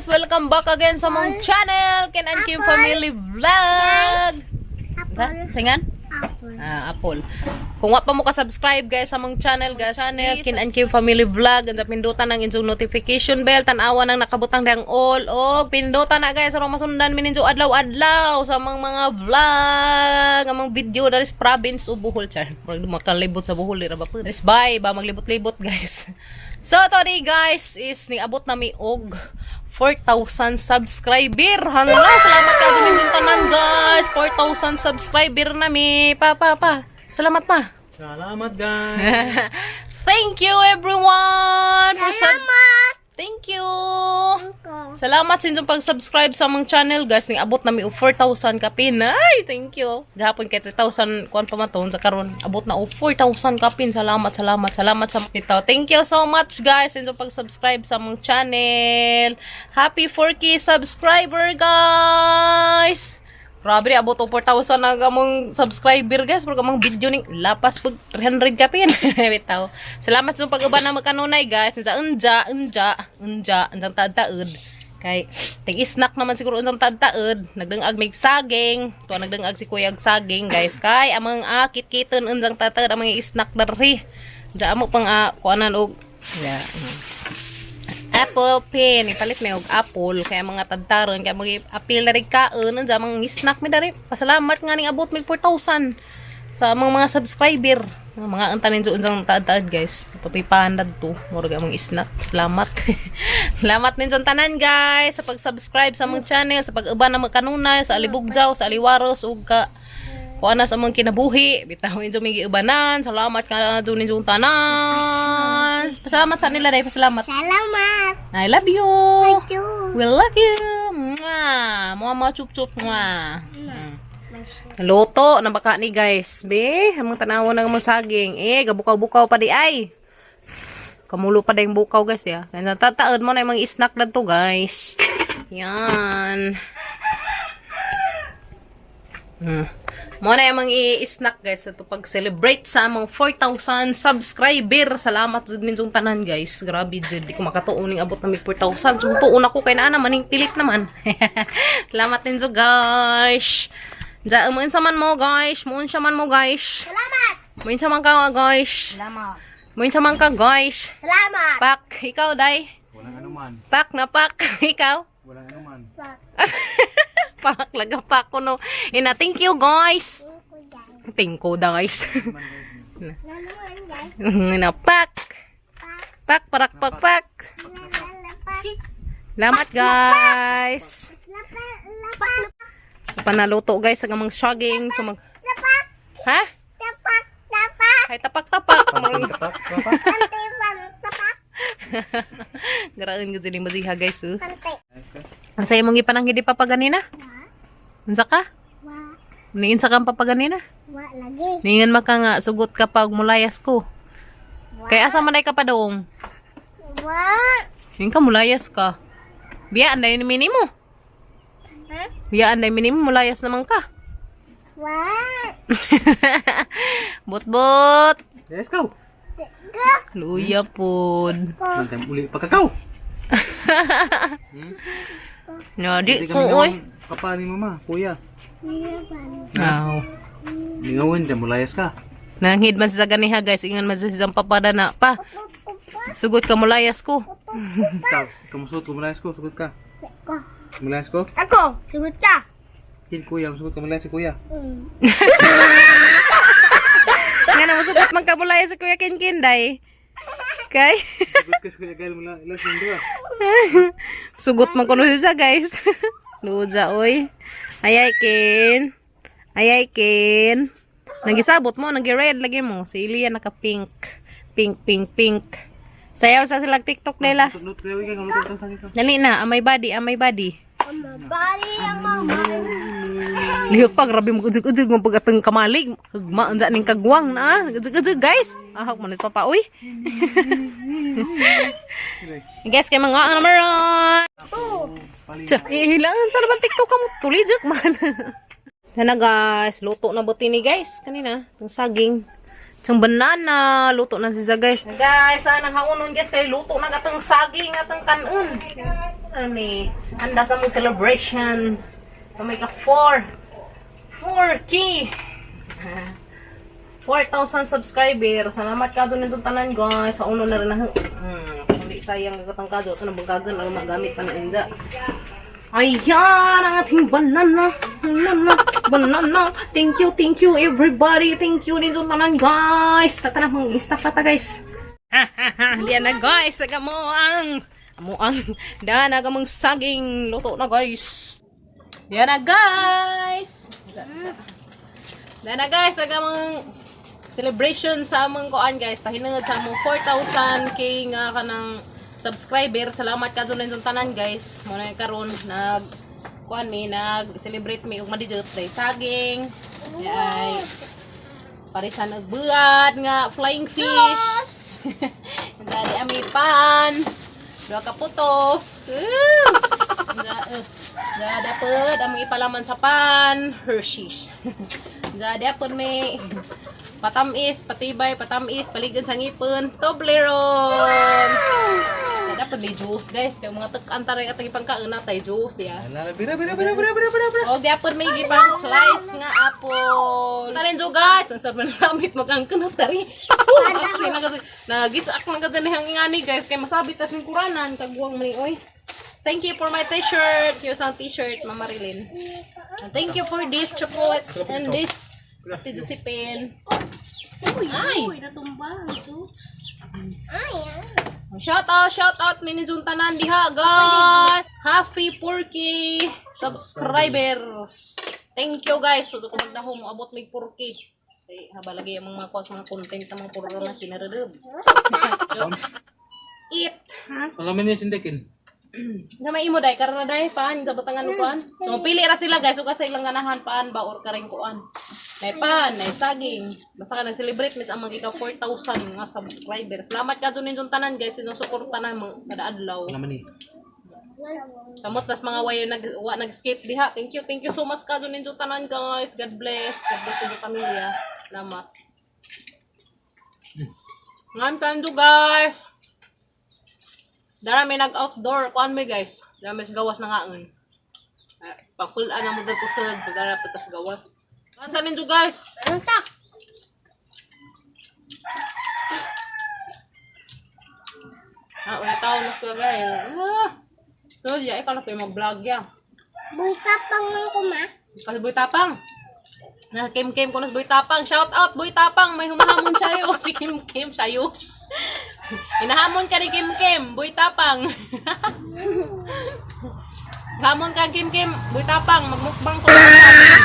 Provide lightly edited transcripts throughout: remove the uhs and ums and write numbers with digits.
guys! Welcome back again sa mong channel, Ken and Kim Family Vlog! Singan? Apple. Kung wa pa mo ka-subscribe guys sa mong channel, Ken and Kim Family Vlog, and pindutan ng inyong notification bell, tanawa ng nakabutang dang all, o pindutan na guys, arong masundan mininyo adlaw-adlaw sa mga vlog, ang mga video dari sa province o Bohol, char. Makalibot sa Bohol, ira ba po? Bye, ba maglibot-libot guys. So, today guys, is niabot na mi og 4,000 subscriber. Hala, salamat ka dyan yung tanan guys. 4,000 subscriber na mi. Salamat pa. Salamat guys. Thank you everyone. Salamat. Thank you. Salamat sa inyong pag-subscribe sa among channel guys. Niabot na mi og 4,000 kapin. Ay, thank you. Gahapon kay 3,000 kuan pa maton sa karon. Abot na og 4,000 kapin. Salamat sa ito. Thank you so much guys sa inyong pag-subscribe sa among channel. Happy 4K subscriber guys. Grabe, abot o 4,000 na gamong subscriber guys. Pero gamang video ning lapas pag 300 kapin. Bitaw. Salamat sa pag-uban na magkanunay guys. Sa unsang taad-taad. Kay tig-snack naman siguro unsang taad-taad. Nagdangag mig saging. Tuwa nagdangag si Kuya saging guys. Kay amang kit-kiton unsang taad-taad amang i-snack dari. Diya amo pang kuanan og apple pen, ipalit may og apple kaya mga tadtaron kaya mag-apil na rin kaon sa mga snack mi dari. Pasalamat nga ning abot mig 4,000 sa mga subscriber. Mga antanin doon sa taad-taad guys. Ito pipandad to. Murag among snack. Salamat. Salamat din sa tanan guys sa pag-subscribe sa among channel, sa pag-uban na magkanunay, sa alibugjaw, sa aliwaros ug ka kuan na sa among kinabuhi. Bitawin sa mga iubanan. Salamat ka doon yung tanan. Salamat sa nila dahil pasalamat. Salamat. I love you. Thank you. We love you. Mwah. Mama chup-chup. Mwah. Luto na baka ni guys. Be, among tanaw ng mga saging. Gabukaw-bukaw pa di ay. Kamulo pa din bukaw guys ya. Kaya tataod mo na yung mga snack na to guys. Yan. Mo na yung mga i-snack guys ito pag-celebrate sa among 4,000 subscriber. Salamat sa ninyong tanan guys. Grabe dyan. Di ko makatuuning abot na may 4,000. Tuon ako kay naana maning pilit naman. Salamat din so guys. Diyan, muin saman mo guys. Muin saman mo guys. Salamat. Muin saman ka guys. Salamat. Muin saman ka guys. Salamat. Pak, ikaw day. Walang anuman. Pak na pak. Ikaw. Walang anuman. Pak, lagapak ko no. Thank you guys. Thank you guys. Pak. Pak, parak, pak. Salamat guys. Panaluto guys sa gamang saging. Ha? Ay, tapak-tapak. Garaan ko sining masiha guys. Ang sayo mong ipanang hindi papaganina? Unsa ka? Ningin sa kang papaganina? Lagi. Ningin maka nga sugot ka pag mulayas ko. Kaya asa manay ka pa doong? Ningin ka mulayas ka. Biya anday ni minimo. Biya anday minimo mulayas naman ka. Bot. Yes, go. Luya pod. Mantay uli pagkakaw. Di ko oy. Kapani mo ma, kuya. Wow. Lingawan dyan, mulayas ka. Nanghid man sa ganiha guys, ingan man sa sisang papada na pa. Sugot ka mulayas ko. Ikaw, kamusot ko, mulayas ko, sugot ka. Mulayas ko? Ako, sugot ka. Kin kuya, sugot ka, mulayas si kuya. Nga na masugot man ka mulayas si Kuya Kin day. Kay? Sugot ka si kuya, gaya mulayas yung dua. Sugot man kuno siya guys. Luja oy. Ayay Kin. Nagisabot mo, nagi-red lagi mo. Si Ilia naka-pink. Pink. Sayaw sa silang TikTok nila. Dali na, amay body. Lihok pa, grabe mo kujug-ujug mo pagkatang kamalig. Hagmaan dyan ning kagwang na. Kujug-ujug guys. Ahok mo na sa papa, uy. Guys, kay mga ang naman. Hilangan sa naman TikTok ka mo. Tulijak man. Sana guys, luto na buti ni guys. Kanina, ng saging. Isang banana, luto na siya guys. Guys, anang haunon guys kay luto na gatang saging atang kanon. Ano ni? Handa sa mong celebration. Sa may ka 4K. 4,000 subscriber. Salamat ka doon nitong tanan guys. Sa uno na rin na. Hindi sayang gatang kado. Ito na bagagan ang magamit pa na inja. Ayan, ang ating banana. Banana. Thank you everybody. Thank you nitong tanan guys. Tatana mong staff kata guys. Diyan na guys. Aga mo ang daan aga mong saging. Luto na guys. Diyan na guys. Diyan na guys. Aga mong celebration sa among kuan guys. Pahinangad sa among 4,000k nga kanang subscriber. Salamat ka doon yung tanan guys. Muna karon nag-celebrate mi og madijot day saging. Ay parisan og buad nga flying fish. Dali ami pan. Dua ka putos. Dapat among ipalaman sa pan. Hershey's. Dapat may patamis, patibay, paligan sa ngipon, Toblerone. Dapat may juice guys, kaya mga tek-antaray at ipangkaon natay juice diya. Bira. O dapat may gipang slice nga apple. Talenjo guys, ang sarap na namit mag-angkan na tari. Nagisak na ka dyan ang ingani guys, kaya masabit at ng kuranan, kagwang may oy. Thank you for my t-shirt, yung isang t-shirt, Mama Marilyn. And thank you for this chocolates and this Ate Josephine. Ay! Natumba. Shout out minijun tanan diha guys. Happy 4K subscribers. Thank you guys. So kung magdaho mo abot mig 4K. Ay haba lagi ang mga kwas mga content ng mga puro na kinaredeb. Eat. Ang amin niya sindekin. Gamay imo day karon na day paan sa batangan kuan. So pili ra sila guys ug sa ilang ganahan paan ba or karing kuan. May pan, may saging. Basta ka nag-celebrate mis ang magika 4,000 nga subscribers. Salamat ka dun yung tanan guys sinusuporta na mo kada adlaw. Ang amin ni. Samot tas mga wayo nag-skip diha. Thank you so much ka dun yung tanan guys. God bless sa pamilya. Salamat. Ngayon pa ndo guys. Dara may nag-outdoor kuan mi guys. Dara may gawas na nga ngon. Pakulaan na mo dito sa dara patas gawas. Kansa ninyo guys? Antak. Ulit tao na ko guys. So, ya ikaw na pa mag-vlog ya. Buy tapang man ko ma. Kasi Boy Tapang. Na Kim ko na Boy Tapang. Shout out Boy Tapang. May humahamon sa'yo. Si Kim sa'yo. Inahamon ka ni Kim. Boy Tapang. Hamon ka Kim. Boy Tapang. Magmukbang ko lang sa amin.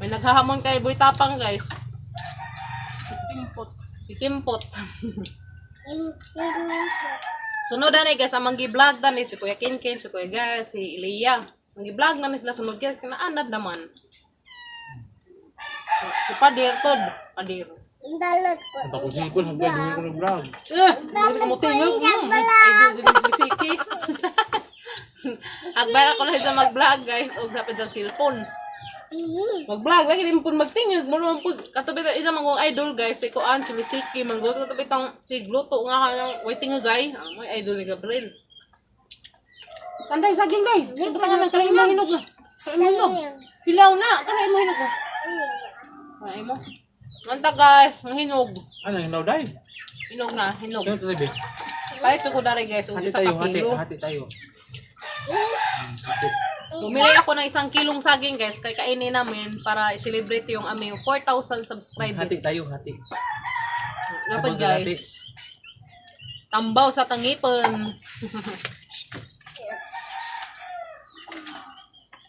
May naghahamon kay Boy Tapang guys. Si Kimpot. Sunod na guys, ang manggi-vlog na ni si Kuya Kinkin, si Kuya Guys, si Ilia. Manggi-vlog na ni sila sunod guys, kinaanad naman. Si Padir, Padir. Dalot ko. Ang pakusipon, hagay ko nag-vlog. Bakit mo tingog? Ay, siki. Agbara ko na siya mag-vlog guys, o dapat ang cellphone. Mag-vlog, lagi din po magtingog. Muna po, katubit ang isang mga idol guys, si Kuan, si Misiki, manggulo, katubit ang sigluto nga ka ng waiting guy. May idol ni Gabriel. Kanday, saging day. Ito ka nga, kanain mo hinog na. Kanain mo hinog. Hilaw na, kanain mo hinog na. Kanain mo. Manta guys, ang hinog. Ano, hinaw day? Hinog na, hinog. Ito tabi. Kahit ko dari guys, kung Hati isa tayo, ka kilo. hati tayo. Bumili ako ng 1 kilong saging guys, kay kainin namin para i-celebrate yung aming 4,000 subscribers. Hati tayo, hati. Dapat guys. Tambaw sa tangipon.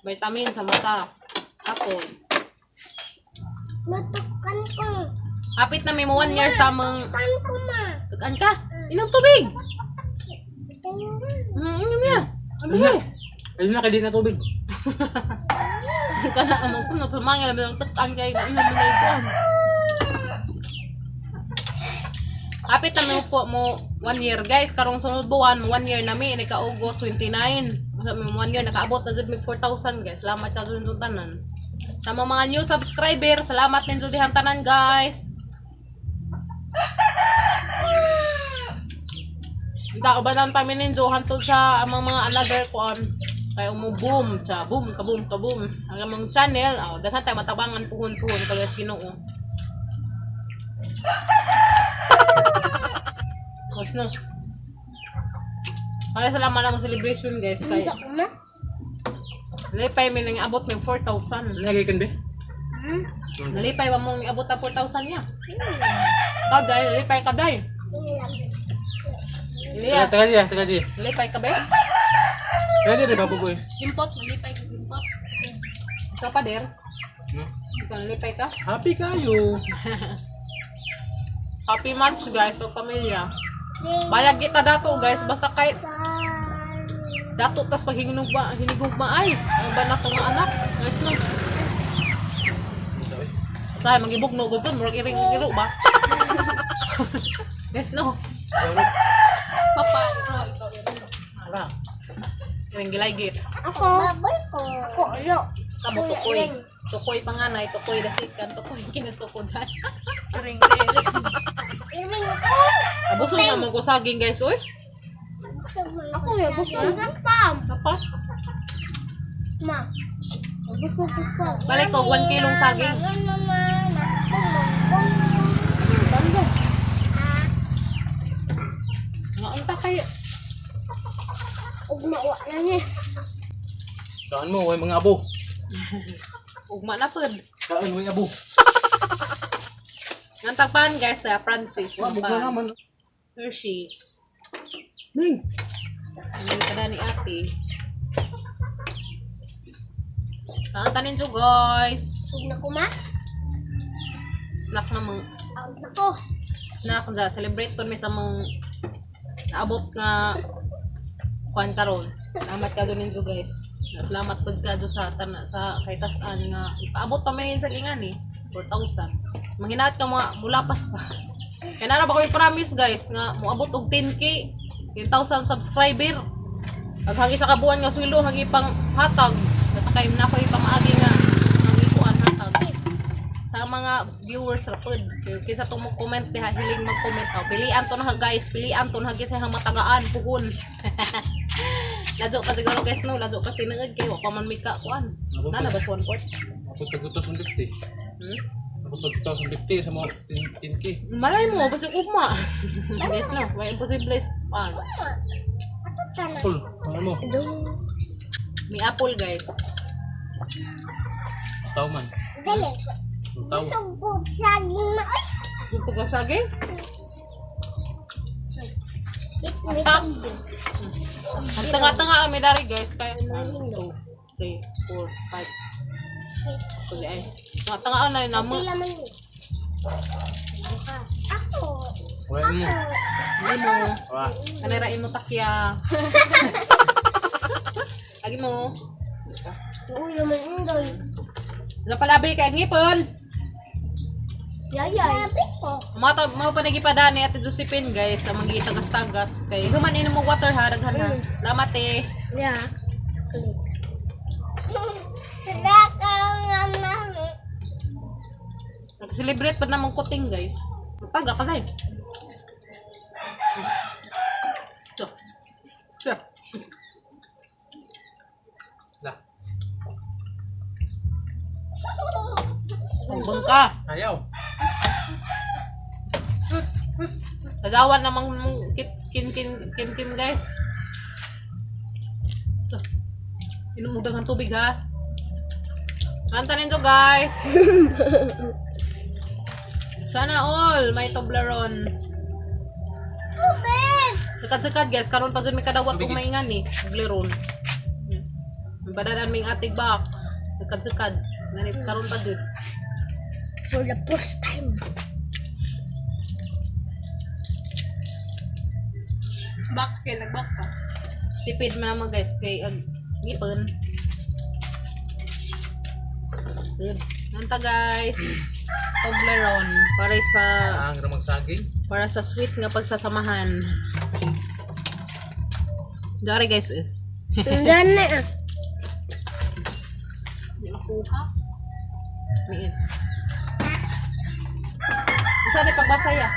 Vitamin sa mata. Tapon. Matukan ko. Kapit na may 1 year sa among... Tukan ko ma. Tugan ka? Inom tubig! Inom niya. Ano niya? Ayun na, kaya di na tubig. Kana among puno, pamangil namin ang tukan kayo. Inom mo na ito. Kapit na po mo 1 year guys. Karong sunod buwan, 1 year na may. Ika August 29. May 1 year, nakaabot na zid may 4,000 guys. Salamat ka doon yung tanan. Sa mga new subscriber, salamat ninyo dihang tanan guys. Hindi ba lang kami ninyo hantod sa amang mga another kuan. Kaya boom, cha boom, kaboom, kaboom. Ang amang channel, daghan tayo matabangan puhon-puhon kaya sa Ginoo. Guys no. Kaya salamat naman celebration guys kay nalipay mi nang abot may 4,000. Lagi kan be? Nalipay ba mong abot na 4,000 niya? Kaday, nalipay kaday. Liya, Taga di. nalipay ka ba? Kaya di babu boy. Impot, nalipay ka impot. Ikaw pa der? No. Ikaw nalipay ka? Happy kayo. Happy match guys, so pamilya. Bayag kita dato guys, basta kahit dato tas pag hinigugma ay ang banak ng mga anak guys no. Say magibog no gud murag iring-iro ba? Guys no. Papa, ikaw ara. Iring gilaygit. Ako. Babay ko. Ako, ano? Kabo tukoy. Tukoy panganay, tukoy dasikan, tukoy kinatukodan. Iring ko. Abuso na magusaging guys, oy. Ako ya, bukod ng pam. Apa? Ma. Bukod ng pam. Balik ko 1 kilong saging. Nga unta kay Ugma wa na niya. Kaan mo, way mga abo. ugma na pud. Kaan way abo. Ang takpan guys na Francis. Wa bugna naman. Hershey's. Ning. Ang kada ni ate. Ang tanin jo guys. Sug na ko ma. Snack na mo. Out na ko. Snack da celebrate to mi sa mong naabot nga kuan karon. Salamat ka ninyo guys. Salamat pud ka sa sa kay tas-an nga ipaabot pa man sa ingan ni 4,000. Manghinaat ka mga mulapas pa. Kaya na ba ko promise guys nga moabot og 10k, 10,000 subscriber. Ag hagi sa kabuan nga swilo hagi pang hatag. At kay na ko ipamaagi nga ang ikuan hatag. Sa mga viewers ra pud. Kinsa tong comment diha hiling mag-comment pilian to na guys, pilian to na hagi sa ihang matagaan puhon. Lajo pa siguro guys no, lajo pa tinuod kay wa pa man mika kuan. Nana ba 1 quart? Ako tagutos ng 50. Ako tagutos ng 50 sa mga 10k. Malay mo, basta ugma. Guys no, may imposible pan. Cool. Ano mo? May apple guys. Tao man. Dali. Tao. Sugod saging na. Ay. Pugasaging. Ang tanga-tanga kami dari guys. Kaya 1, 2, 3, 4, 5. Puli ay. Tanga-tanga na rin naman. Pila man yun. Ako. Wala mo. Hindi mo. Wa. Kanirain mo takya. Lagi mo. Uy, naman indoy. Napalabi kay ngipon. Yayay. Sabi ko. Mga panagipadani at Josephine guys sa mga tagas-tagas kay human inom mo water ha daghan ha. Salamat eh. Yeah. Sila ka nga mami. Nag-celebrate pa namang kuting guys. Taga ka live. Ito. Ito. Lah. Huwag ka. Ayaw. Sagawan namang kim guys. Ito. Inom mo daghang tubig ha. Kanta ninyo guys. Sana all may Toblerone. Tubig! Sakad-sakad guys, karon pa jud mi kadawat og maingan ni Toblerone. Badadan ming atig box. Sakad-sakad. Nani karon pa jud. For the first time. Box kay nagbak pa. Tipid man naman guys kay ag ngipon. Sud. Nanta guys. Toblerone Ang ramang saging. para sa sweet nga pagsasamahan. Dari guys. Gana. Nakuha. Miin. Isa ni pagbasa ya.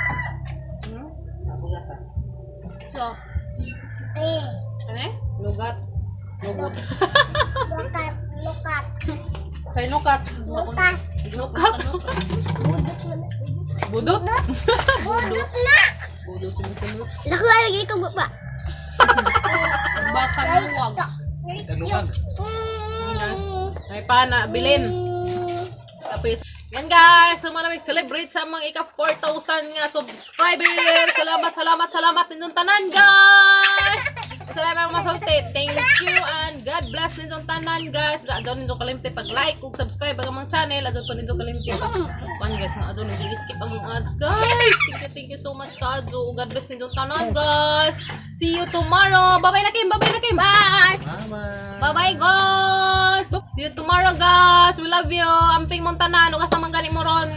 So, ano eh? Lugat. Lugot. Lukat. Kay nukat. Lukat. Nukat. Budot. Budot na. Budot sumutulot. Laku lagi ito ba? Bakal luwag. Naglukan. May pana, bilin. Tapos, yan guys, so malamig celebrate sa mga ika 4,000 nga subscriber. Salamat ninyong tanan guys. Salamat mga masulti. Thank you and God bless ninyong tanan guys. Adyo ninyong kalimti pag like kung subscribe ang mga channel. Adyo to ninyong kalimti pag guys nga adyo ninyong skip ang mga ads guys. Thank you so much ka adyo. God bless ninyong tanan guys. See you tomorrow. Bye na Kim. Bye. Mama. Bye guys. See you tomorrow guys. We love you. Amping Montanan. Ugas ang mga ganit mo ron.